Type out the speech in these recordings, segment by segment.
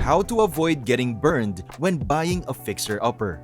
How to avoid getting burned when buying a fixer-upper.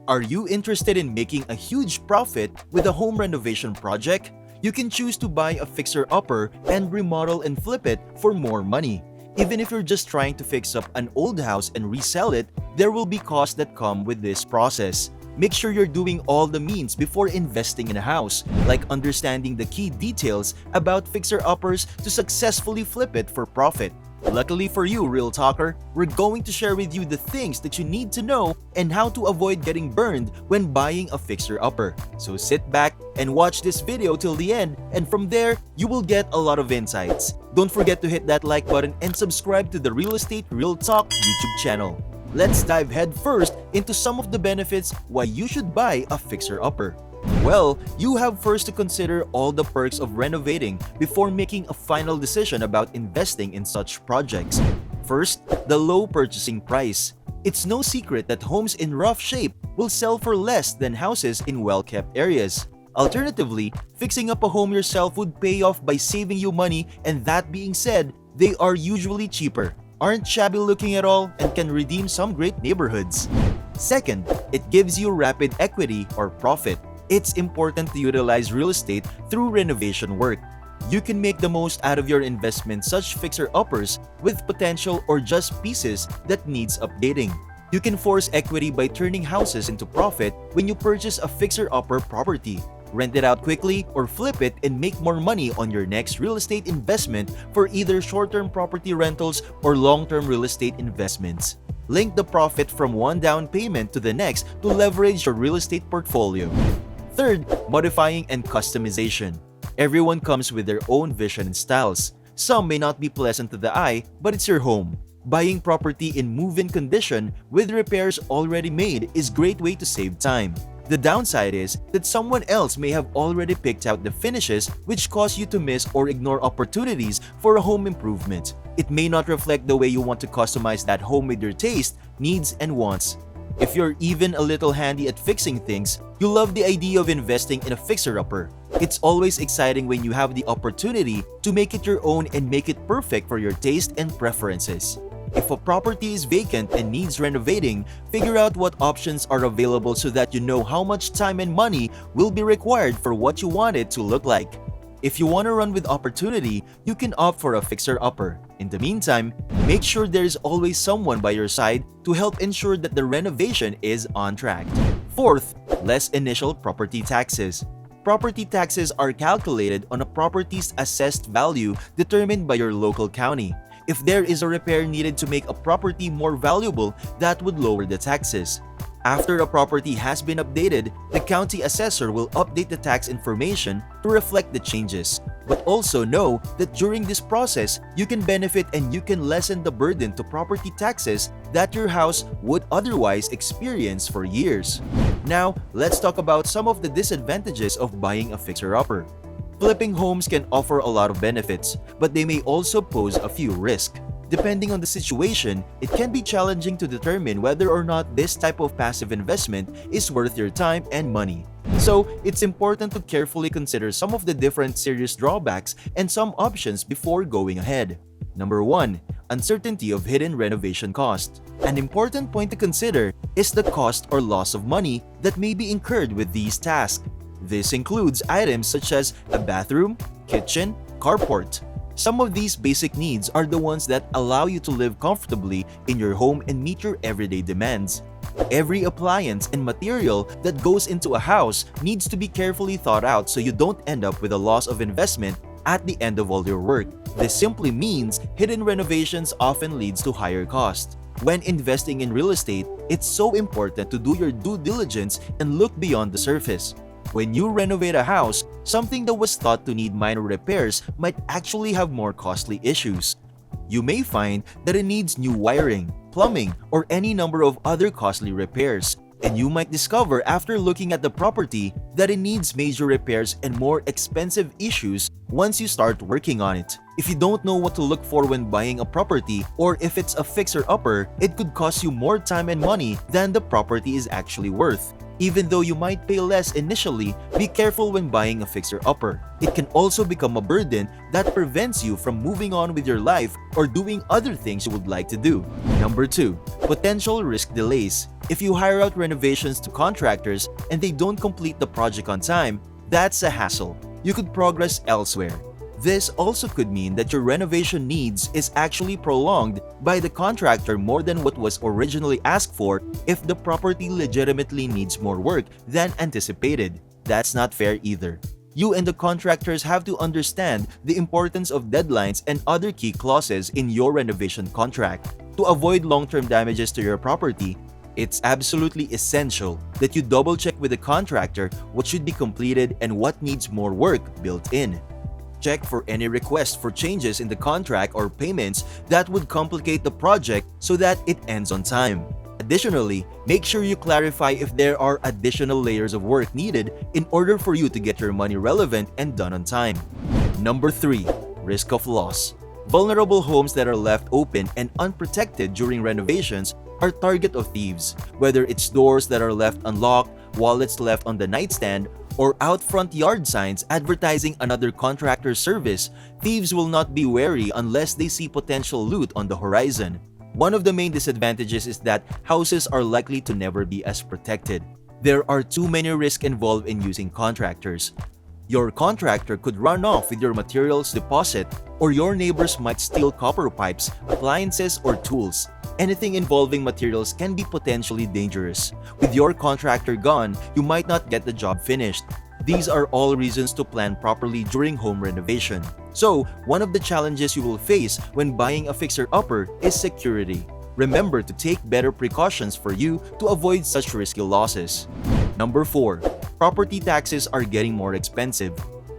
Are you interested in making a huge profit with a home renovation project? You can choose to buy a fixer-upper and remodel and flip it for more money. Even if you're just trying to fix up an old house and resell it, there will be costs that come with this process. Make sure you're doing all the means before investing in a house, like understanding the key details about fixer-uppers to successfully flip it for profit. Luckily for you, Real Talker, we're going to share with you the things that you need to know and how to avoid getting burned when buying a fixer-upper. So sit back and watch this video till the end, and from there, you will get a lot of insights. Don't forget to hit that like button and subscribe to the Real Estate Real Talk YouTube channel. Let's dive head first into some of the benefits why you should buy a fixer-upper. Well, you have first to consider all the perks of renovating before making a final decision about investing in such projects. First, the low purchasing price. It's no secret that homes in rough shape will sell for less than houses in well-kept areas. Alternatively, fixing up a home yourself would pay off by saving you money, and that being said, they are usually cheaper, aren't shabby looking at all, and can redeem some great neighborhoods. Second, it gives you rapid equity or profit. It's important to utilize real estate through renovation work. You can make the most out of your investment such fixer-uppers with potential or just pieces that needs updating. You can force equity by turning houses into profit when you purchase a fixer-upper property. Rent it out quickly or flip it and make more money on your next real estate investment for either short-term property rentals or long-term real estate investments. Link the profit from one down payment to the next to leverage your real estate portfolio. Third, modifying and customization. Everyone comes with their own vision and styles. Some may not be pleasant to the eye, but it's your home. Buying property in move-in condition with repairs already made is a great way to save time. The downside is that someone else may have already picked out the finishes, which cause you to miss or ignore opportunities for a home improvement. It may not reflect the way you want to customize that home with your taste, needs, and wants. If you're even a little handy at fixing things, you love the idea of investing in a fixer-upper. It's always exciting when you have the opportunity to make it your own and make it perfect for your taste and preferences. If a property is vacant and needs renovating, figure out what options are available so that you know how much time and money will be required for what you want it to look like. If you want to run with opportunity, you can opt for a fixer-upper. In the meantime, make sure there is always someone by your side to help ensure that the renovation is on track. Fourth, less initial property taxes. Property taxes are calculated on a property's assessed value determined by your local county. If there is a repair needed to make a property more valuable, that would lower the taxes. After a property has been updated, the county assessor will update the tax information to reflect the changes. But also know that during this process, you can benefit and you can lessen the burden to property taxes that your house would otherwise experience for years. Now, let's talk about some of the disadvantages of buying a fixer-upper. Flipping homes can offer a lot of benefits, but they may also pose a few risks. Depending on the situation, it can be challenging to determine whether or not this type of passive investment is worth your time and money. So, it's important to carefully consider some of the different serious drawbacks and some options before going ahead. Number 1. Uncertainty of hidden renovation cost. An important point to consider is the cost or loss of money that may be incurred with these tasks. This includes items such as a bathroom, kitchen, carport. Some of these basic needs are the ones that allow you to live comfortably in your home and meet your everyday demands. Every appliance and material that goes into a house needs to be carefully thought out so you don't end up with a loss of investment at the end of all your work. This simply means hidden renovations often leads to higher cost. When investing in real estate, it's so important to do your due diligence and look beyond the surface. When you renovate a house, something that was thought to need minor repairs might actually have more costly issues. You may find that it needs new wiring, plumbing, or any number of other costly repairs. And you might discover after looking at the property that it needs major repairs and more expensive issues once you start working on it. If you don't know what to look for when buying a property, or if it's a fixer-upper, it could cost you more time and money than the property is actually worth. Even though you might pay less initially, be careful when buying a fixer-upper. It can also become a burden that prevents you from moving on with your life or doing other things you would like to do. Number 2. Potential risk delays. If you hire out renovations to contractors and they don't complete the project on time, that's a hassle. You could progress elsewhere. This also could mean that your renovation needs is actually prolonged by the contractor more than what was originally asked for if the property legitimately needs more work than anticipated. That's not fair either. You and the contractors have to understand the importance of deadlines and other key clauses in your renovation contract. To avoid long-term damages to your property, it's absolutely essential that you double-check with the contractor what should be completed and what needs more work built in. Check for any requests for changes in the contract or payments that would complicate the project so that it ends on time. Additionally, make sure you clarify if there are additional layers of work needed in order for you to get your money relevant and done on time. Number 3. Risk of loss. Vulnerable homes that are left open and unprotected during renovations are target of thieves. Whether it's doors that are left unlocked, wallets left on the nightstand, or out front yard signs advertising another contractor's service, thieves will not be wary unless they see potential loot on the horizon. One of the main disadvantages is that houses are likely to never be as protected. There are too many risks involved in using contractors. Your contractor could run off with your materials deposit, or your neighbors might steal copper pipes, appliances, or tools. Anything involving materials can be potentially dangerous. With your contractor gone, you might not get the job finished. These are all reasons to plan properly during home renovation. So, one of the challenges you will face when buying a fixer-upper is security. Remember to take better precautions for you to avoid such risky losses. Number 4. Property taxes are getting more expensive.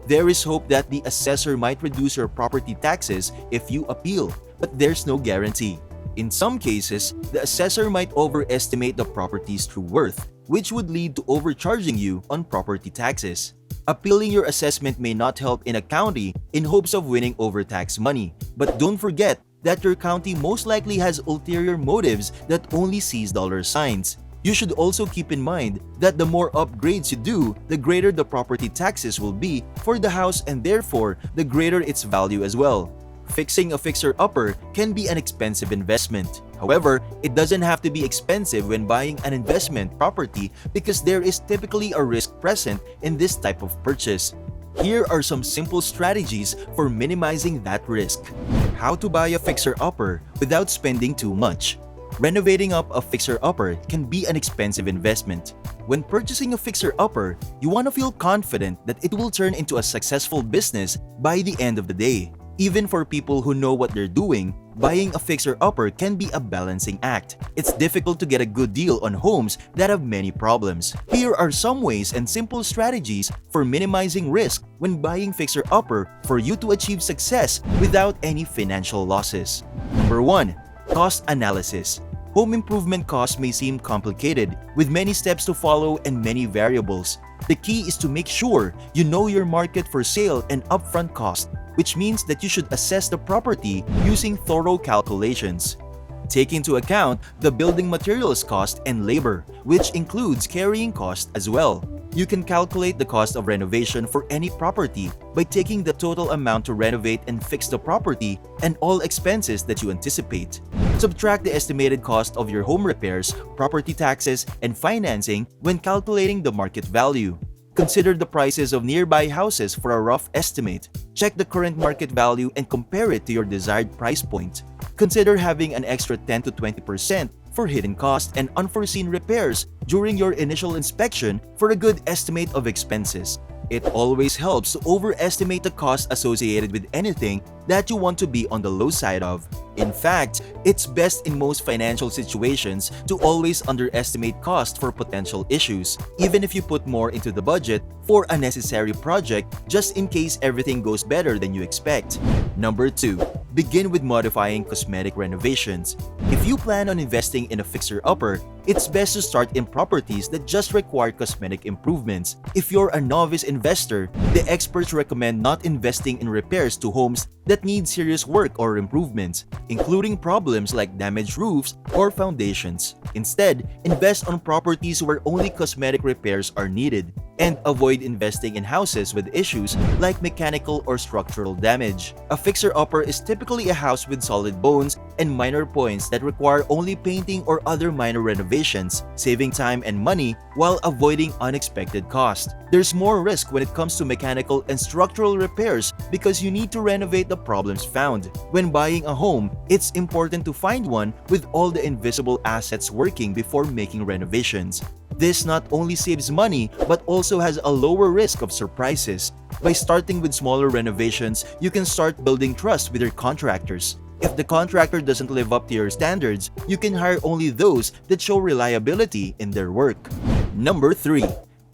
There is hope that the assessor might reduce your property taxes if you appeal, but there's no guarantee. In some cases, the assessor might overestimate the property's true worth, which would lead to overcharging you on property taxes. Appealing your assessment may not help in a county in hopes of winning overtaxed money, but don't forget that your county most likely has ulterior motives that only sees dollar signs. You should also keep in mind that the more upgrades you do, the greater the property taxes will be for the house and therefore the greater its value as well. Fixing a fixer-upper can be an expensive investment. However, it doesn't have to be expensive when buying an investment property because there is typically a risk present in this type of purchase. Here are some simple strategies for minimizing that risk. How to buy a fixer-upper without spending too much. Renovating up a fixer-upper can be an expensive investment. When purchasing a fixer-upper, you want to feel confident that it will turn into a successful business by the end of the day. Even for people who know what they're doing, buying a fixer-upper can be a balancing act. It's difficult to get a good deal on homes that have many problems. Here are some ways and simple strategies for minimizing risk when buying fixer-upper for you to achieve success without any financial losses. Number 1. Cost analysis. Home improvement costs may seem complicated, with many steps to follow and many variables. The key is to make sure you know your market for sale and upfront cost, which means that you should assess the property using thorough calculations. Take into account the building materials cost and labor, which includes carrying cost as well. You can calculate the cost of renovation for any property by taking the total amount to renovate and fix the property and all expenses that you anticipate. Subtract the estimated cost of your home repairs, property taxes, and financing when calculating the market value. Consider the prices of nearby houses for a rough estimate. Check the current market value and compare it to your desired price point. Consider having an extra 10 to 20% for hidden costs and unforeseen repairs during your initial inspection for a good estimate of expenses. It always helps to overestimate the cost associated with anything that you want to be on the low side of. In fact, it's best in most financial situations to always underestimate cost for potential issues, even if you put more into the budget for a necessary project just in case everything goes better than you expect. Number 2. Begin with modifying cosmetic renovations. If you plan on investing in a fixer-upper, It's best to start in properties that just require cosmetic improvements. If you're a novice investor, the experts recommend not investing in repairs to homes that need serious work or improvements, including problems like damaged roofs or foundations. Instead, invest on properties where only cosmetic repairs are needed, and avoid investing in houses with issues like mechanical or structural damage. A fixer-upper is typically a house with solid bones and minor points that require only painting or other minor renovations, saving time and money while avoiding unexpected costs. There's more risk when it comes to mechanical and structural repairs because you need to renovate the problems found. When buying a home, it's important to find one with all the invisible assets working before making renovations. This not only saves money but also has a lower risk of surprises. By starting with smaller renovations, you can start building trust with your contractors. If the contractor doesn't live up to your standards, you can hire only those that show reliability in their work. Number 3.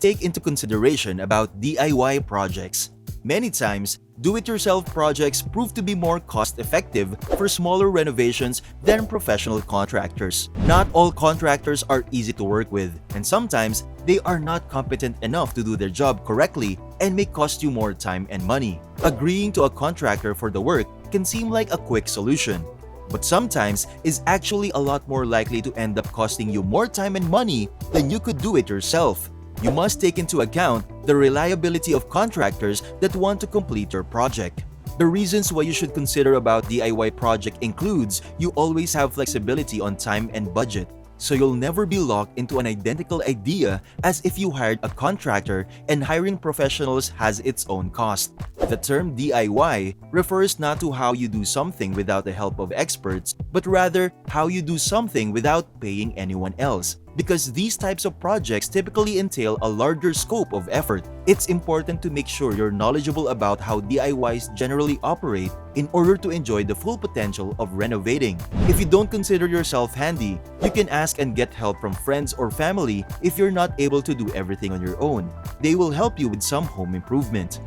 Take into consideration about DIY projects. Many times, do-it-yourself projects prove to be more cost-effective for smaller renovations than professional contractors. Not all contractors are easy to work with, and sometimes they are not competent enough to do their job correctly and may cost you more time and money. Agreeing to a contractor for the work can seem like a quick solution, but sometimes is actually a lot more likely to end up costing you more time and money than you could do it yourself. You must take into account the reliability of contractors that want to complete your project. The reasons why you should consider about DIY project includes you always have flexibility on time and budget, so you'll never be locked into an identical idea as if you hired a contractor, and hiring professionals has its own cost. The term DIY refers not to how you do something without the help of experts, but rather how you do something without paying anyone else. Because these types of projects typically entail a larger scope of effort, it's important to make sure you're knowledgeable about how DIYs generally operate in order to enjoy the full potential of renovating. If you don't consider yourself handy, you can ask and get help from friends or family if you're not able to do everything on your own. They will help you with some home improvement.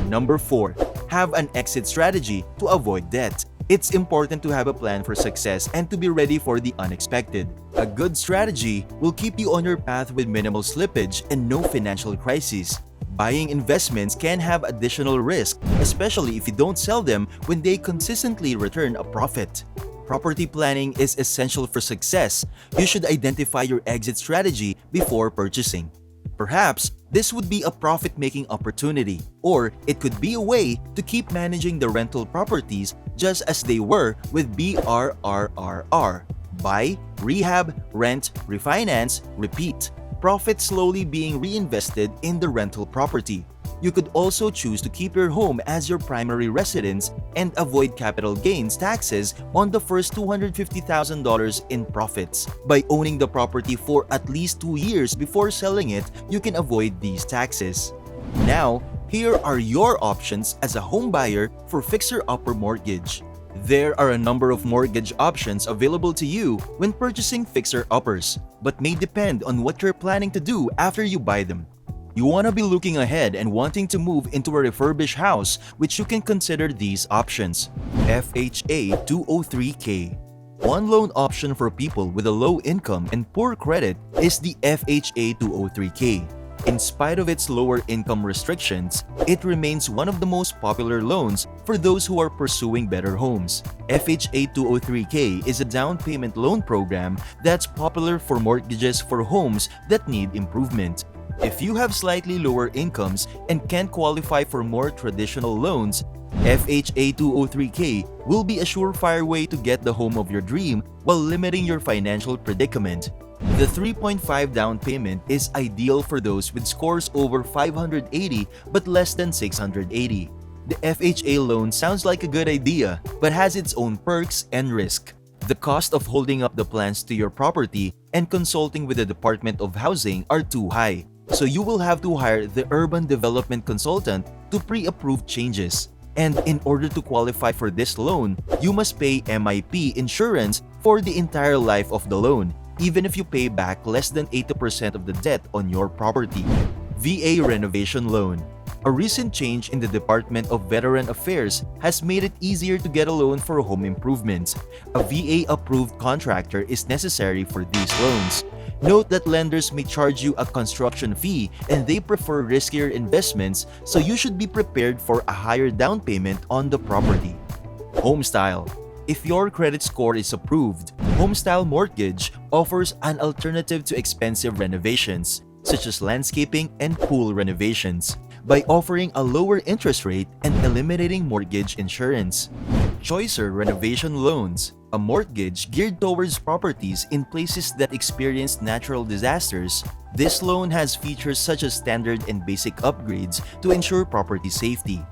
Number 4. Have an exit strategy to avoid debt. It's important to have a plan for success and to be ready for the unexpected. A good strategy will keep you on your path with minimal slippage and no financial crises. Buying investments can have additional risk, especially if you don't sell them when they consistently return a profit. Property planning is essential for success. You should identify your exit strategy before purchasing. Perhaps this would be a profit-making opportunity, or it could be a way to keep managing the rental properties just as they were with BRRRR. Buy, rehab, rent, refinance, repeat. Profit slowly being reinvested in the rental property. You could also choose to keep your home as your primary residence and avoid capital gains taxes on the first $250,000 in profits. By owning the property for at least 2 years before selling it, you can avoid these taxes. Now, here are your options as a home buyer for fixer-upper mortgage. There are a number of mortgage options available to you when purchasing fixer-uppers, but may depend on what you're planning to do after you buy them. You want to be looking ahead and wanting to move into a refurbished house, which you can consider these options. FHA 203K. One loan option for people with a low income and poor credit is the FHA 203K. In spite of its lower income restrictions, it remains one of the most popular loans for those who are pursuing better homes. FHA 203K is a down payment loan program that's popular for mortgages for homes that need improvement. If you have slightly lower incomes and can't qualify for more traditional loans, FHA 203K will be a surefire way to get the home of your dream while limiting your financial predicament. The 3.5 down payment is ideal for those with scores over 580 but less than 680. The FHA loan sounds like a good idea but has its own perks and risk. The cost of holding up the plans to your property and consulting with the Department of Housing are too high, so you will have to hire the urban development consultant to pre-approve changes. And in order to qualify for this loan, you must pay MIP insurance for the entire life of the loan, even if you pay back less than 80% of the debt on your property. VA Renovation Loan. A recent change in the Department of Veteran Affairs has made it easier to get a loan for home improvements. A VA-approved contractor is necessary for these loans. Note that lenders may charge you a construction fee and they prefer riskier investments, so you should be prepared for a higher down payment on the property. HomeStyle. If your credit score is approved, HomeStyle Mortgage offers an alternative to expensive renovations, such as landscaping and pool renovations, by offering a lower interest rate and eliminating mortgage insurance. Choicer Renovation Loans, a mortgage geared towards properties in places that experience natural disasters. This loan has features such as standard and basic upgrades to ensure property safety.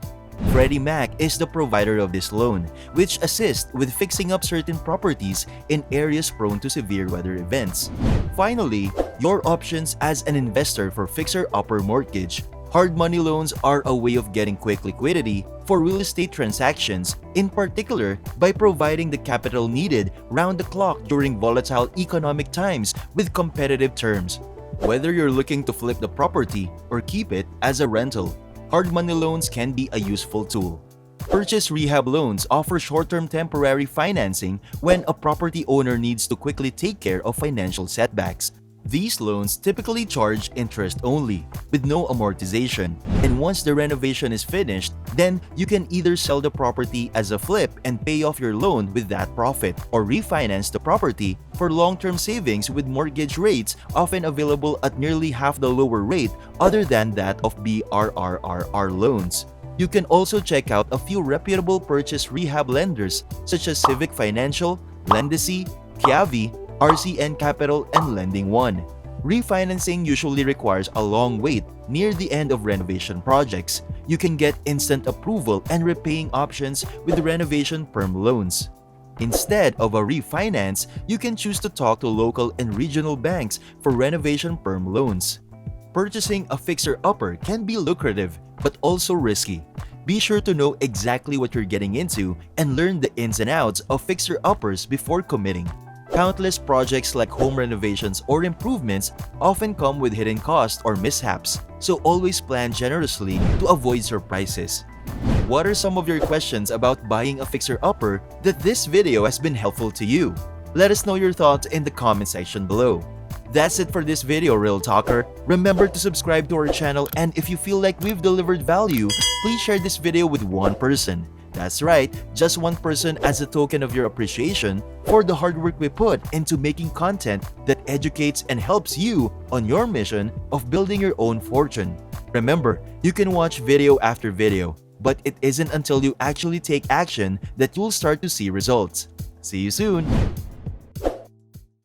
Freddie Mac is the provider of this loan, which assists with fixing up certain properties in areas prone to severe weather events. Finally, your options as an investor for fixer-upper mortgage. Hard money loans are a way of getting quick liquidity for real estate transactions, in particular by providing the capital needed round the clock during volatile economic times with competitive terms. Whether you're looking to flip the property or keep it as a rental, hard money loans can be a useful tool. Purchase rehab loans offer short-term temporary financing when a property owner needs to quickly take care of financial setbacks. These loans typically charge interest only, with no amortization, and once the renovation is finished, then you can either sell the property as a flip and pay off your loan with that profit, or refinance the property for long-term savings with mortgage rates often available at nearly half the lower rate other than that of BRRRR loans. You can also check out a few reputable purchase rehab lenders such as Civic Financial, Lendicy, Kiavi, RCN Capital, and Lending One. Refinancing usually requires a long wait near the end of renovation projects. You can get instant approval and repaying options with renovation perm loans. Instead of a refinance, you can choose to talk to local and regional banks for renovation perm loans. Purchasing a fixer-upper can be lucrative but also risky. Be sure to know exactly what you're getting into and learn the ins and outs of fixer-uppers before committing. Countless projects like home renovations or improvements often come with hidden costs or mishaps, so always plan generously to avoid surprises. What are some of your questions about buying a fixer-upper that this video has been helpful to you? Let us know your thoughts in the comment section below. That's it for this video, Real Talker. Remember to subscribe to our channel, and if you feel like we've delivered value, please share this video with one person. That's right, just one person as a token of your appreciation for the hard work we put into making content that educates and helps you on your mission of building your own fortune. Remember, you can watch video after video, but it isn't until you actually take action that you'll start to see results. See you soon!